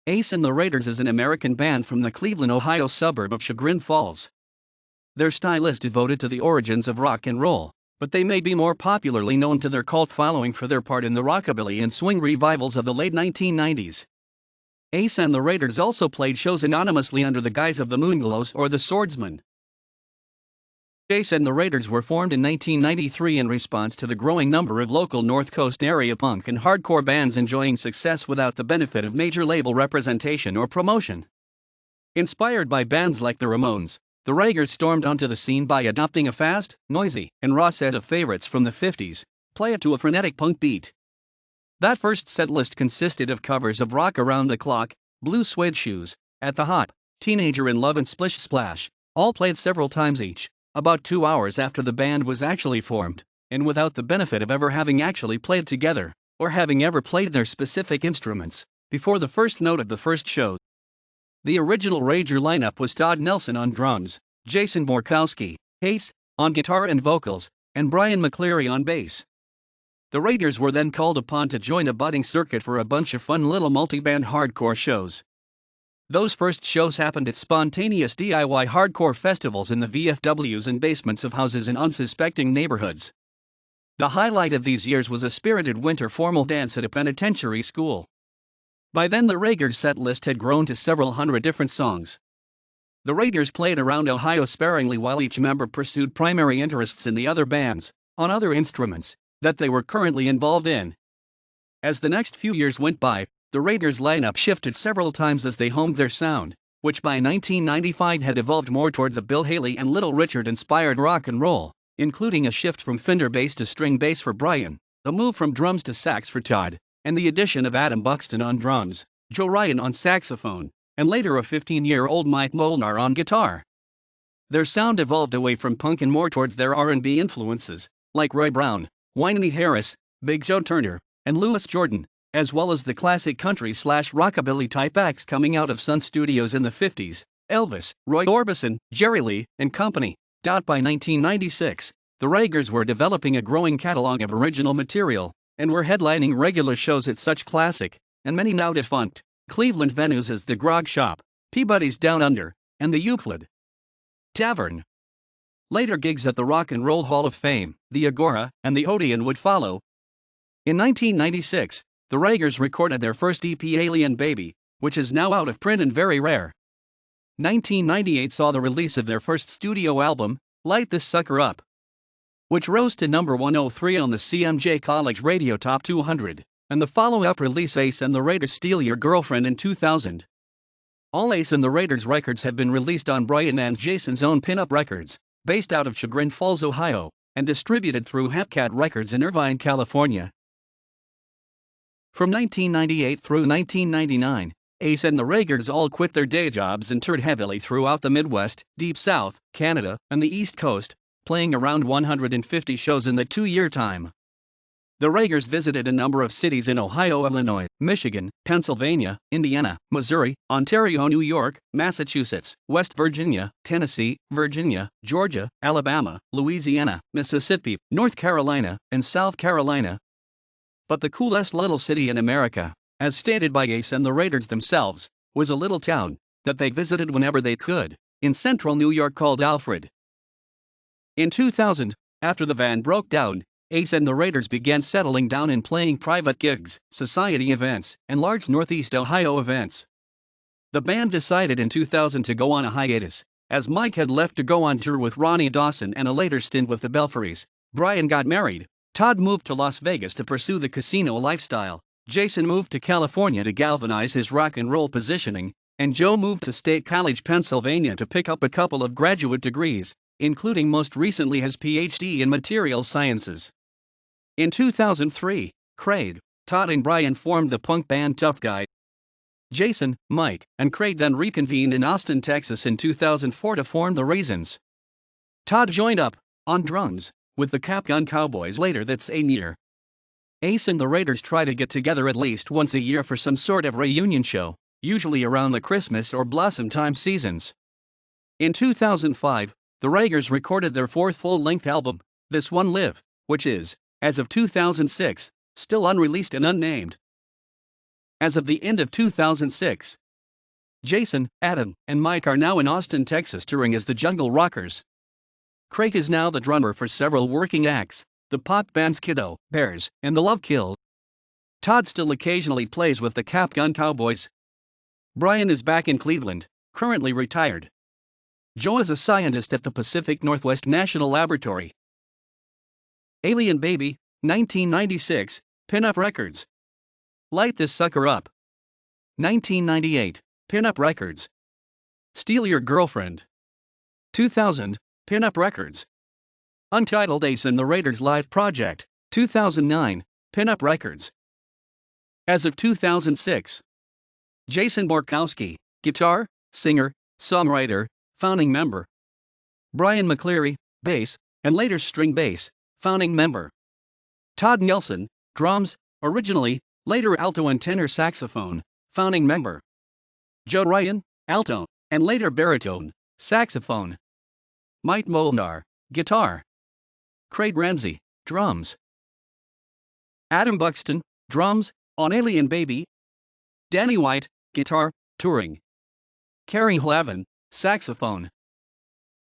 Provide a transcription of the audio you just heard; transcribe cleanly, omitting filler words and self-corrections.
Ace and the Raiders is an American band from the Cleveland, Ohio suburb of Chagrin Falls. Their style is devoted to the origins of rock and roll, but they may be more popularly known to their cult following for their part in the rockabilly and swing revivals of the late 1990s. Ace and the Raiders also played shows anonymously under the guise of the Moonglows or the Swordsmen. Ace and the Raiders were formed in 1993 in response to the growing number of local North Coast area punk and hardcore bands enjoying success without the benefit of major label representation or promotion. Inspired by bands like the Ramones, the Raiders stormed onto the scene by adopting a fast, noisy, and raw set of favorites from the 50s, play it to a frenetic punk beat. That first set list consisted of covers of Rock Around the Clock, Blue Suede Shoes, At the Hop, Teenager in Love and Splish Splash, all played several times each, about 2 hours after the band was actually formed, and without the benefit of ever having actually played together, or having ever played their specific instruments, before the first note of the first show. The original Rager lineup was Todd Nelson on drums, Jason Borkowski, Ace, on guitar and vocals, and Brian McCleary on bass. The Raiders were then called upon to join a budding circuit for a bunch of fun little multi-band hardcore shows. Those first shows happened at spontaneous DIY hardcore festivals in the VFWs and basements of houses in unsuspecting neighborhoods. The highlight of these years was a spirited winter formal dance at a penitentiary school. By then the Raiders' set list had grown to several hundred different songs. The Raiders played around Ohio sparingly while each member pursued primary interests in the other bands, on other instruments, that they were currently involved in. As the next few years went by, the Raiders' lineup shifted several times as they honed their sound, which by 1995 had evolved more towards a Bill Haley and Little Richard-inspired rock and roll, including a shift from Fender bass to string bass for Brian, a move from drums to sax for Todd, and the addition of Adam Buxton on drums, Joe Ryan on saxophone, and later a 15-year-old Mike Molnar on guitar. Their sound evolved away from punk and more towards their R&B influences, like Roy Brown, Wynnie Harris, Big Joe Turner, and Louis Jordan, as well as the classic country/rockabilly type acts coming out of Sun Studios in the 50s, Elvis, Roy Orbison, Jerry Lee, and company. By 1996, the Raiders were developing a growing catalog of original material, and were headlining regular shows at such classic, and many now defunct, Cleveland venues as the Grog Shop, Peabody's Down Under, and the Euclid Tavern. Later gigs at the Rock and Roll Hall of Fame, the Agora, and the Odeon would follow. In 1996, the Raiders recorded their first EP Alien Baby, which is now out of print and very rare. 1998 saw the release of their first studio album, Light This Sucker Up, which rose to number 103 on the CMJ College Radio Top 200, and the follow-up release Ace and the Raiders Steal Your Girlfriend in 2000. All Ace and the Raiders records have been released on Brian and Jason's own Pinup Records, based out of Chagrin Falls, Ohio, and distributed through Hepcat Records in Irvine, California. From 1998 through 1999, Ace and the Raiders all quit their day jobs and toured heavily throughout the Midwest, Deep South, Canada, and the East Coast, playing around 150 shows in the 2-year time. The Raiders visited a number of cities in Ohio, Illinois, Michigan, Pennsylvania, Indiana, Missouri, Ontario, New York, Massachusetts, West Virginia, Tennessee, Virginia, Georgia, Alabama, Louisiana, Mississippi, North Carolina, and South Carolina. But the coolest little city in America, as stated by Ace and the Raiders themselves, was a little town that they visited whenever they could, in central New York called Alfred. In 2000, after the van broke down, Ace and the Raiders began settling down and playing private gigs, society events, and large Northeast Ohio events. The band decided in 2000 to go on a hiatus, as Mike had left to go on tour with Ronnie Dawson and a later stint with the Belfries. Brian got married, Todd moved to Las Vegas to pursue the casino lifestyle, Jason moved to California to galvanize his rock and roll positioning, and Joe moved to State College, Pennsylvania to pick up a couple of graduate degrees, including most recently his PhD in materials sciences. In 2003, Craig, Todd and Brian formed the punk band Tough Guy. Jason, Mike, and Craig then reconvened in Austin, Texas in 2004 to form the Raisins. Todd joined up, on drums, with the Cap Gun Cowboys later that same year. Ace and the Raiders try to get together at least once a year for some sort of reunion show, usually around the Christmas or Blossom time seasons. In 2005, the Raiders recorded their fourth full-length album, This One Live, which is, as of 2006, still unreleased and unnamed. as of the end of 2006. Jason, Adam, and Mike are now in Austin, Texas touring as the Jungle Rockers. Craig is now the drummer for several working acts, the pop bands Kiddo, Bears, and the Love Kills. Todd still occasionally plays with the Cap Gun Cowboys. Brian is back in Cleveland, currently retired. Joe is a scientist at the Pacific Northwest National Laboratory. Alien Baby, 1996, Pinup Records. Light This Sucker Up. 1998, Pinup Records. Steal Your Girlfriend. 2000, Pinup Records. Untitled Ace and the Raiders Live Project, 2009, Pinup Records. As of 2006, Jason Borkowski, guitar, singer, songwriter, founding member. Brian McCleary, bass, and later string bass, founding member. Todd Nelson, drums, originally, later alto and tenor saxophone, founding member. Joe Ryan, alto, and later baritone, saxophone. Mike Molnar, guitar. Craig Ramsey, drums. Adam Buxton, drums, on Alien Baby. Danny White, guitar, touring. Carrie Hlavin, saxophone.